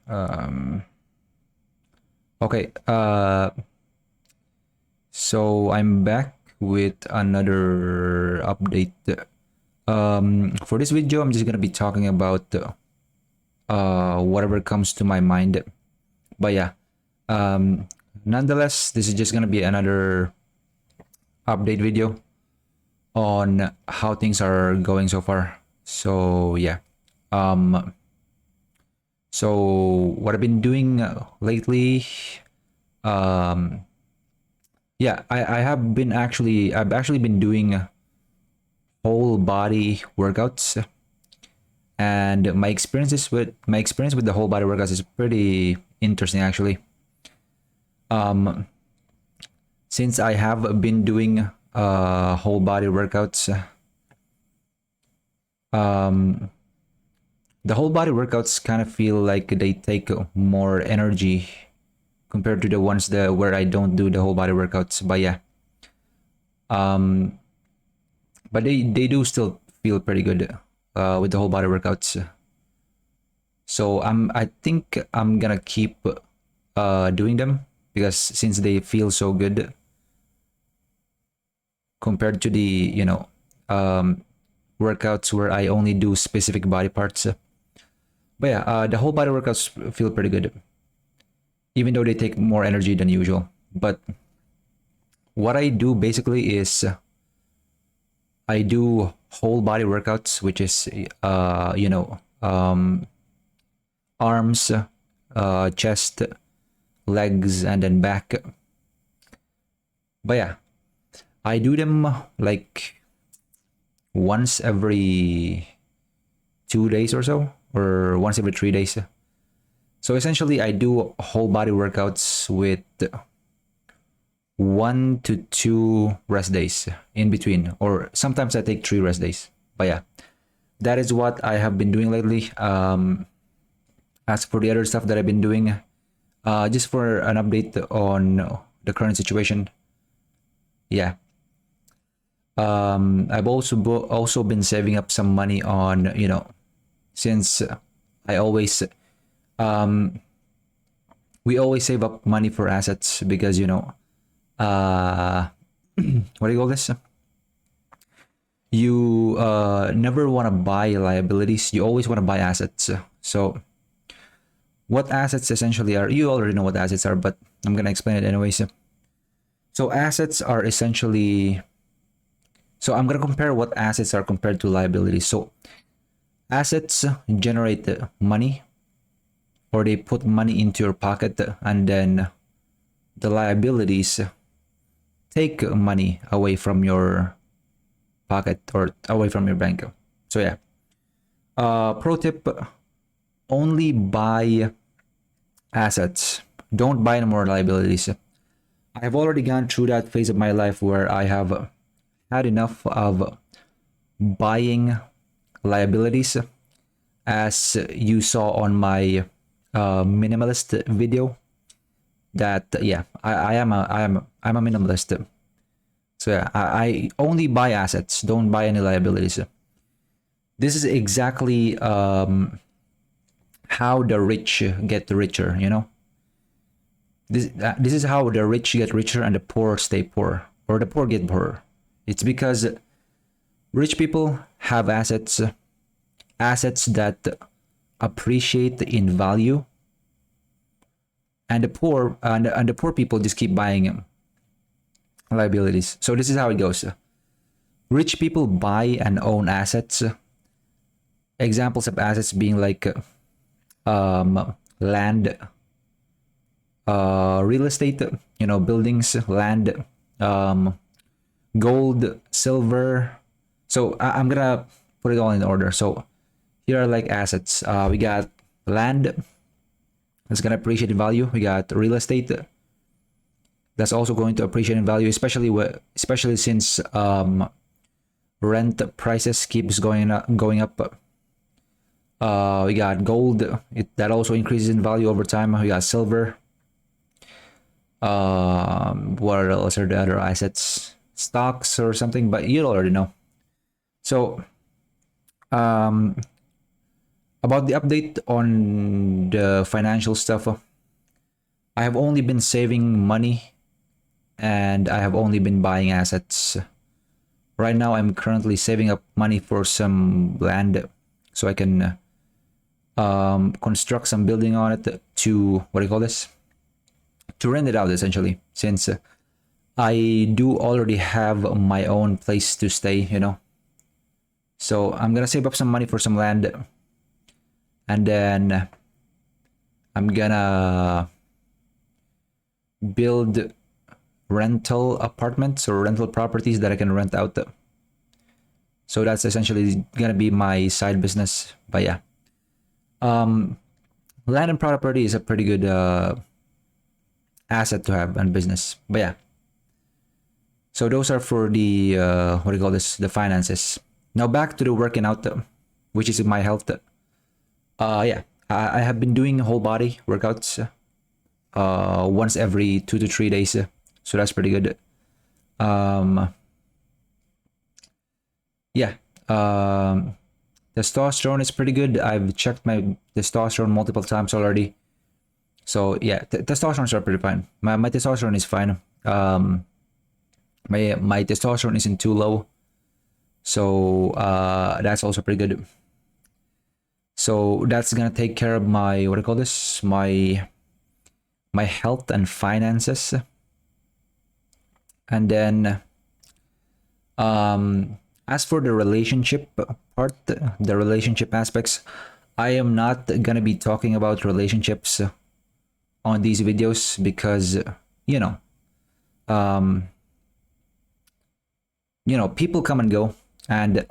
Um, okay. So I'm back with another update. For this video, I'm just gonna be talking about whatever comes to my mind. But yeah, um, nonetheless, this is just gonna be another update video on how things are going so far. So yeah, um, so what I've been doing lately, um, yeah, I've actually been doing whole body workouts, and my experience with the whole body workouts is pretty interesting actually. Um, since I have been doing whole body workouts, um, the whole body workouts kind of feel like they take more energy compared to the ones where I don't do the whole body workouts. But yeah, um, but they do still feel pretty good with the whole body workouts. So I think I'm gonna keep doing them because since they feel so good compared to the um, workouts where I only do specific body parts. But yeah, the whole body workouts feel pretty good, even though they take more energy than usual. But what I do basically is I do whole body workouts, which is arms, chest, legs, and then back. But yeah, I do them like once every 2 days or so, or once every 3 days. So essentially, I do whole body workouts with 1 to 2 rest days in between, or sometimes I take 3 rest days. But yeah, that is what I have been doing lately. As for the other stuff that I've been doing, just for an update on the current situation, yeah. I've also been saving up some money on since I always um, we always save up money for assets because what do you call this? You never want to buy liabilities. You always want to buy assets. So what assets essentially are? You already know what assets are, but I'm gonna explain it anyways. So assets are essentially. So I'm gonna compare what assets are compared to liabilities. So assets generate money, or they put money into your pocket, and then the liabilities take money away from your pocket or away from your bank. So yeah. Pro tip: only buy assets. Don't buy any more liabilities. I've already gone through that phase of my life where I have had enough of buying liabilities, as you saw on my minimalist video. That yeah, I'm a minimalist. So yeah, I only buy assets, don't buy any liabilities. This is exactly how the rich get richer. This is how the rich get richer and the poor stay poor, or the poor get poorer. It's because rich people have assets that appreciate in value, and the poor people just keep buying liabilities. So this is how it goes. Rich people buy and own assets. Examples of assets being like land, real estate, buildings, land, gold, silver. So I'm gonna put it all in order. So here are like assets. We got land that's gonna appreciate in value. We got real estate that's also going to appreciate in value, especially since rent prices keeps going up. We got gold. That also increases in value over time. We got silver. What else are the other assets? Stocks or something, but you already know. So, About the update on the financial stuff, I have only been saving money and I have only been buying assets. Right now, I'm currently saving up money for some land so I can construct some building on it to, what do you call this? To rent it out essentially, since I do already have my own place to stay, you know. So I'm gonna save up some money for some land, and then I'm gonna build rental apartments or rental properties that I can rent out. So that's essentially gonna be my side business. But yeah, land and property is a pretty good asset to have and business. But yeah, so those are for the what do you call this? The finances. Now back to the working out, which is my health. Yeah, I have been doing whole body workouts once every 2 to 3 days. So that's pretty good. Yeah. Testosterone is pretty good. I've checked my testosterone multiple times already. So yeah, testosterone are pretty fine. My testosterone is fine. My testosterone isn't too low. So that's also pretty good. So that's gonna take care of my, what do you call this? My health and finances. And then as for the relationship part, the relationship aspects, I am not gonna be talking about relationships on these videos because you know people come and go, and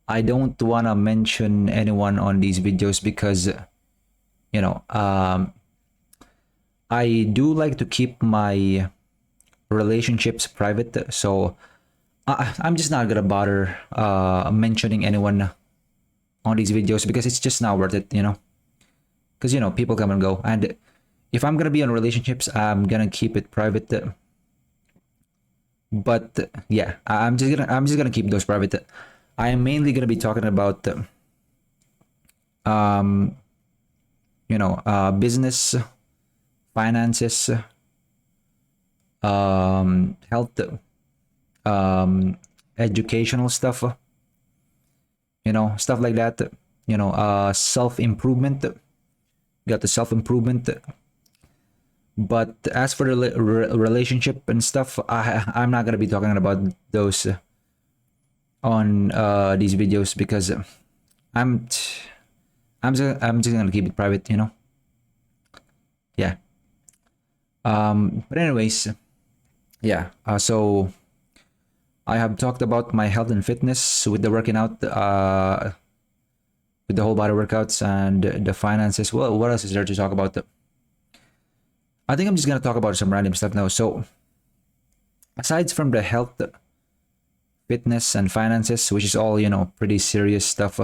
I don't want to mention anyone on these videos because I do like to keep my relationships private, so I'm just not gonna bother mentioning anyone on these videos because it's just not worth it, because people come and go, and if I'm gonna be on relationships, I'm gonna keep it private. But yeah, I'm just gonna keep those private. I am mainly gonna be talking about business, finances, health, educational stuff, stuff like that. Self improvement. Got the self improvement. But as for the relationship and stuff, I'm not gonna be talking about those on these videos because I'm just gonna keep it private, Yeah. But anyways, yeah. So I have talked about my health and fitness with the working out, with the whole body workouts and the finances. Well, what else is there to talk about? I think I'm just gonna talk about some random stuff now. So, aside from the health, fitness, and finances, which is all pretty serious stuff,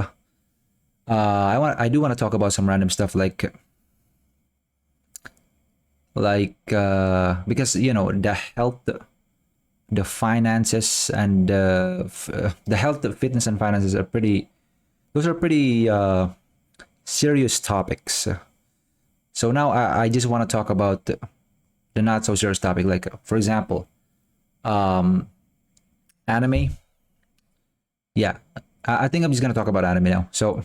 I do want to talk about some random stuff like because the health, the finances, and the health, fitness, and finances are pretty. Those are pretty serious topics. So now I just want to talk about the not so serious topic, like for example, anime. Yeah, I think I'm just gonna talk about anime now. So,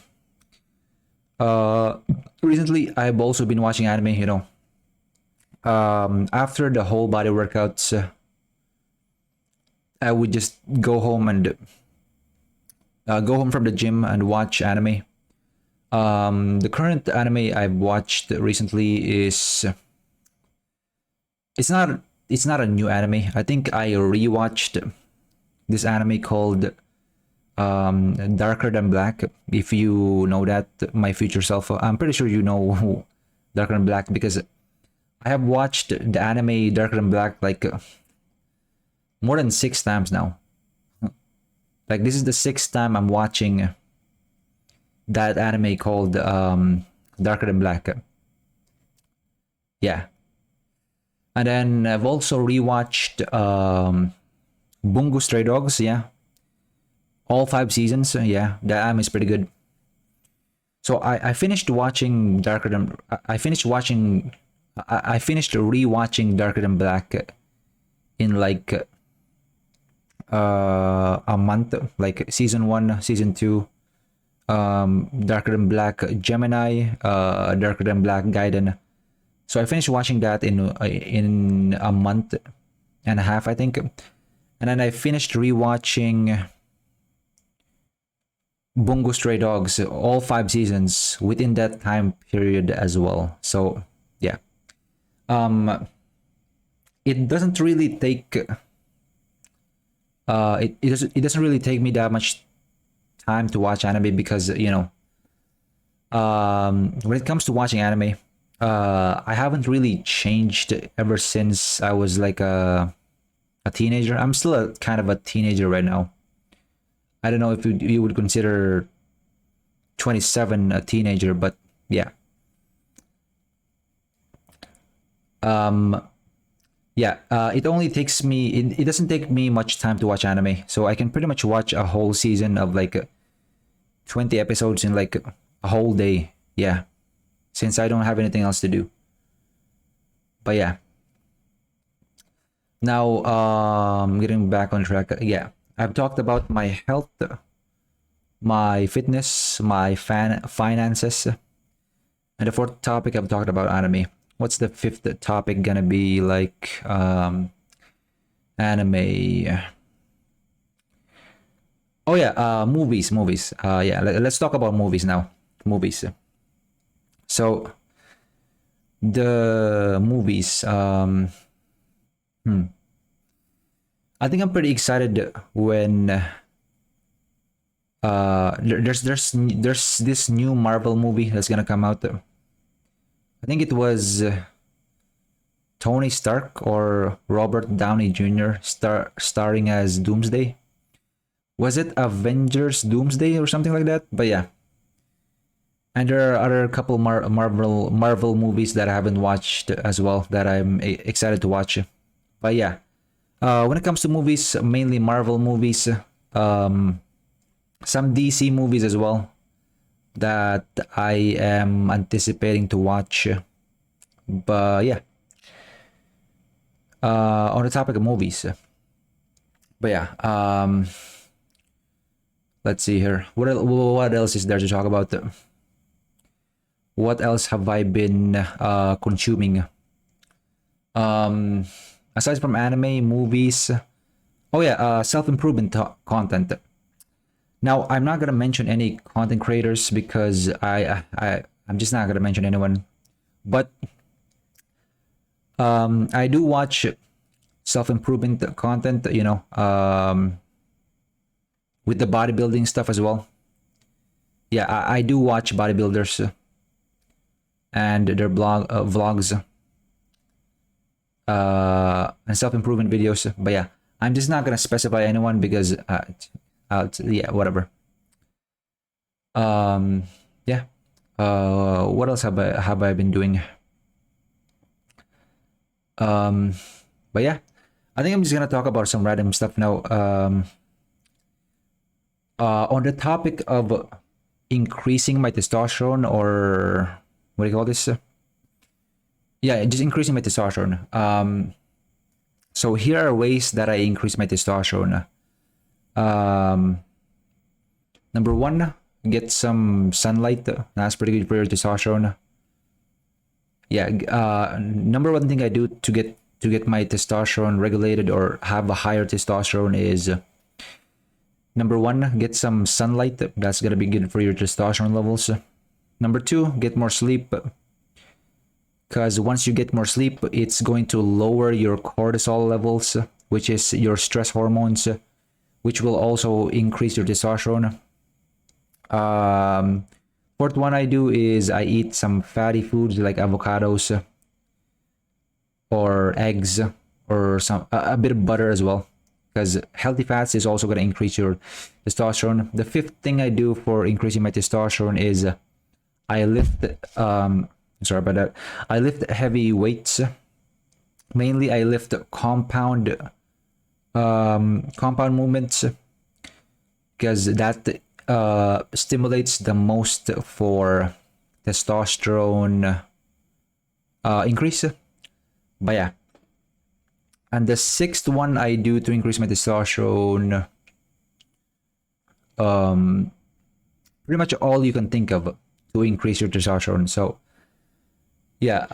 recently I've also been watching anime. After the whole body workouts, I would just go home and go home from the gym and watch anime. The current anime I've watched recently is it's not a new anime. I think I rewatched this anime called Darker Than Black. If you know that, my future self, I'm pretty sure you know Darker Than Black because I have watched the anime Darker Than Black like more than 6 times now. Like this is the 6th time I'm watching that anime called Darker Than Black. Yeah. And then I've also rewatched Bungo Stray Dogs. Yeah. All 5 seasons. Yeah, the anime is pretty good. So I finished watching Darker Than I finished rewatching Darker Than Black in like a month, like season 1, season 2, Darker Than Black Gemini, Darker Than Black Gaiden. So I finished watching that in a month and a half, I think. And then I finished rewatching Bungo Stray Dogs, all 5 seasons within that time period as well. So yeah, um, it doesn't really take it doesn't really take me that much time to watch anime because when it comes to watching anime, I haven't really changed ever since I was like a teenager. I'm still a kind of a teenager right now. I don't know if you would consider 27 a teenager, but yeah. It only takes me it doesn't take me much time to watch anime, so I can pretty much watch a whole season of like 20 episodes in like a whole day. Yeah, since I don't have anything else to do. But yeah, now getting back on track. Yeah, I've talked about my health, my fitness, my finances, and the fourth topic I've talked about anime. What's the fifth topic gonna be? Like anime. Oh yeah, movies. Yeah, let's talk about movies now. Movies. So the movies. I think I'm pretty excited when there's this new Marvel movie that's gonna come out. I think it was Tony Stark or Robert Downey Jr. starring as Doomsday. Was it Avengers Doomsday or something like that? But yeah. And there are other couple Marvel movies that I haven't watched as well that I'm excited to watch. But yeah, when it comes to movies, mainly Marvel movies, some DC movies as well that I am anticipating to watch. But yeah, on the topic of movies. But yeah, let's see here. What else is there to talk about? What else have I been consuming? Aside from anime, movies. Oh yeah, self-improvement content. Now I'm not gonna mention any content creators because I'm just not gonna mention anyone. But I do watch self-improvement content. With the bodybuilding stuff as well. Yeah, I do watch bodybuilders and their vlogs and self-improvement videos. But yeah, I'm just not gonna specify anyone because yeah, whatever. Yeah. What else have I been doing? But yeah, I think I'm just gonna talk about some random stuff now. On the topic of increasing my testosterone, or what do you call this? Yeah, just increasing my testosterone. So here are ways that I increase my testosterone. Number one, get some sunlight. That's pretty good for your testosterone. Yeah, number one thing I do to get my testosterone regulated or have a higher testosterone is number one, get some sunlight. That's gonna be good for your testosterone levels. Number two, get more sleep. Because once you get more sleep, it's going to lower your cortisol levels, which is your stress hormones, which will also increase your testosterone. Fourth one I do is I eat some fatty foods like avocados or eggs or a bit of butter as well, because healthy fats is also going to increase your testosterone. The fifth thing I do for increasing my testosterone is I lift sorry about that. I lift heavy weights. Mainly I lift compound movements, because that stimulates the most for testosterone increase. But yeah. And the sixth one I do to increase my testosterone, pretty much all you can think of to increase your testosterone. So yeah,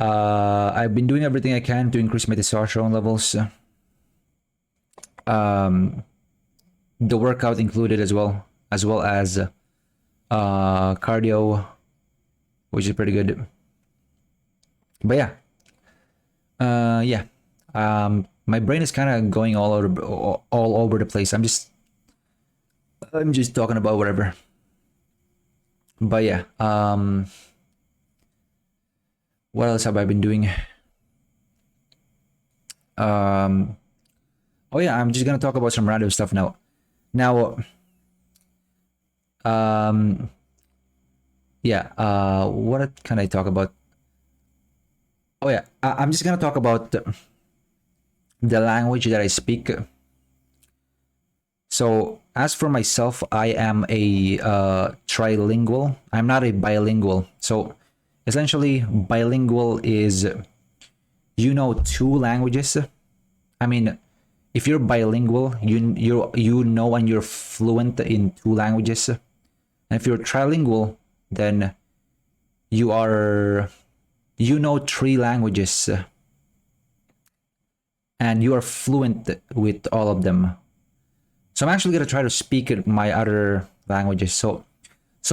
I've been doing everything I can to increase my testosterone levels. The workout included as well as cardio, which is pretty good. But yeah, yeah. My brain is kind of going all over the place. I'm just talking about whatever. But yeah, what else have I been doing? Oh yeah, I'm just gonna talk about some random stuff now. Yeah. What can I talk about? Oh yeah, I'm just gonna talk about the language that I speak. So as for myself, I am a trilingual. I'm not a bilingual. So essentially, bilingual is you know two languages. I mean, if you're bilingual, you know and you're fluent in two languages. And if you're trilingual, then you know three languages and you are fluent with all of them. So I'm actually gonna try to speak my other languages. So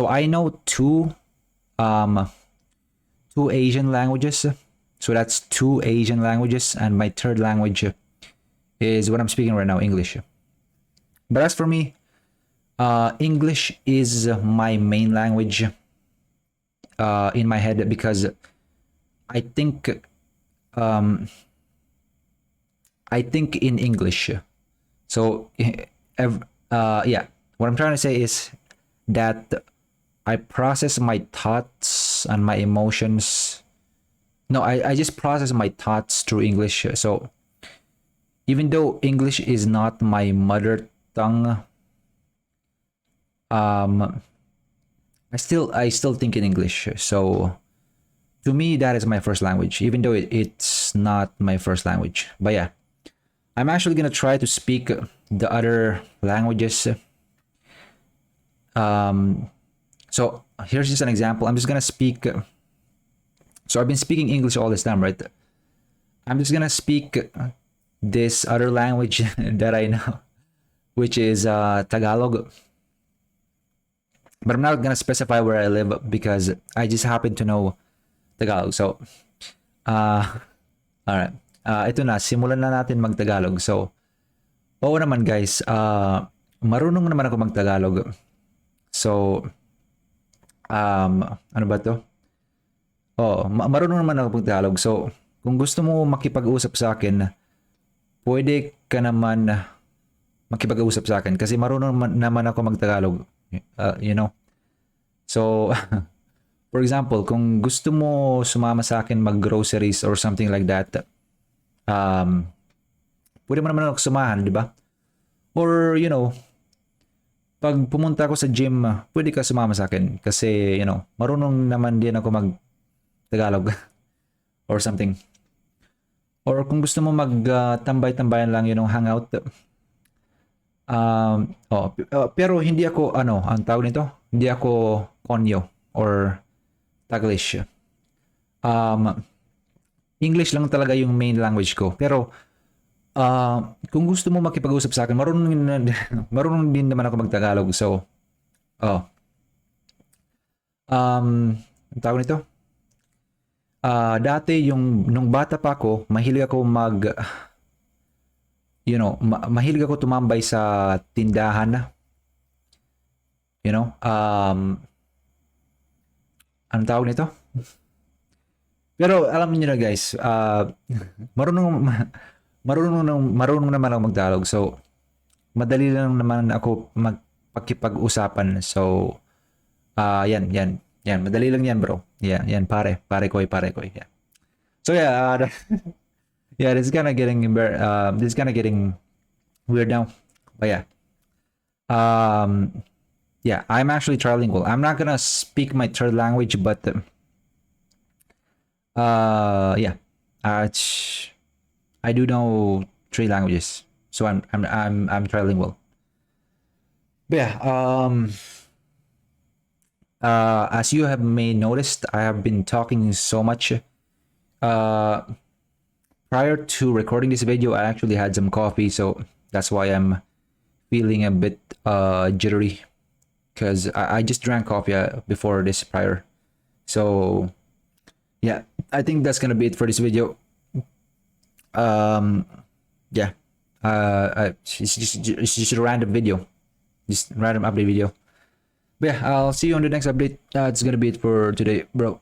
I know two Asian languages. So that's two Asian languages, and my third language is what I'm speaking right now, English. But as for me, English is my main language in my head because I think in English. So yeah, what I'm trying to say is that I process my thoughts and my emotions. No, I just process my thoughts through English. So even though English is not my mother tongue, I still think in English. So to me, that is my first language, even though it's not my first language. But yeah, I'm actually gonna try to speak the other languages. So here's just an example. I'm just gonna speak. So I've been speaking English all this time, right? I'm just gonna speak this other language that I know, which is Tagalog. But I'm not gonna specify where I live because I just happen to know Tagalog. So, alright. Ito na, simulan na natin mag-Tagalog. So, oo naman guys, marunong naman ako mag-Tagalog. So, ano ba to? Oh, marunong naman ako mag-Tagalog. So, kung gusto mo makipag-usap sa akin, pwede ka naman makipag-usap sa akin kasi marunong naman ako mag-Tagalog. You know? So, for example, kung gusto mo sumama sa akin mag-groceries or something like that, pwede mo naman ako sumahan, di ba? Or, you know, pag pumunta ako sa gym, pwede ka sumama sa akin kasi, you know, marunong naman din ako mag-Tagalog or something. Or kung gusto mo mag-tambay-tambayan lang, you know, hangout. Pero hindi ako, ang tawag nito? Hindi ako konyo or Taglish. English lang talaga yung main language ko. Pero, kung gusto mo makipag-usap sa akin, marunong din naman ako mag-Tagalog. So, ang tawag nito? Dati nung bata pa ako, mahilig ako mahilig ako tumambay sa tindahan. You know, anong tawag nito? Pero alam niyo na guys, marunong naman ako mag-Tagalog. So, madali lang naman ako magpakipag-usapan. So, yan. Madali lang yan, bro. Yan, pare ko. Yeah. So, yeah, yeah, this is kind of getting weird now. But yeah. yeah, I'm actually trilingual. I'm not gonna speak my third language, but yeah, I do know three languages, so I'm trilingual. But yeah, as you have may noticed, I have been talking so much. Uh, Prior to recording this video, I actually had some coffee, so that's why I'm feeling a bit jittery because I just drank coffee before this prior. So yeah, I think that's gonna be it for this video. Um, yeah, it's just a random video, just random update video. But yeah, I'll see you on the next update. That's gonna be it for today, bro.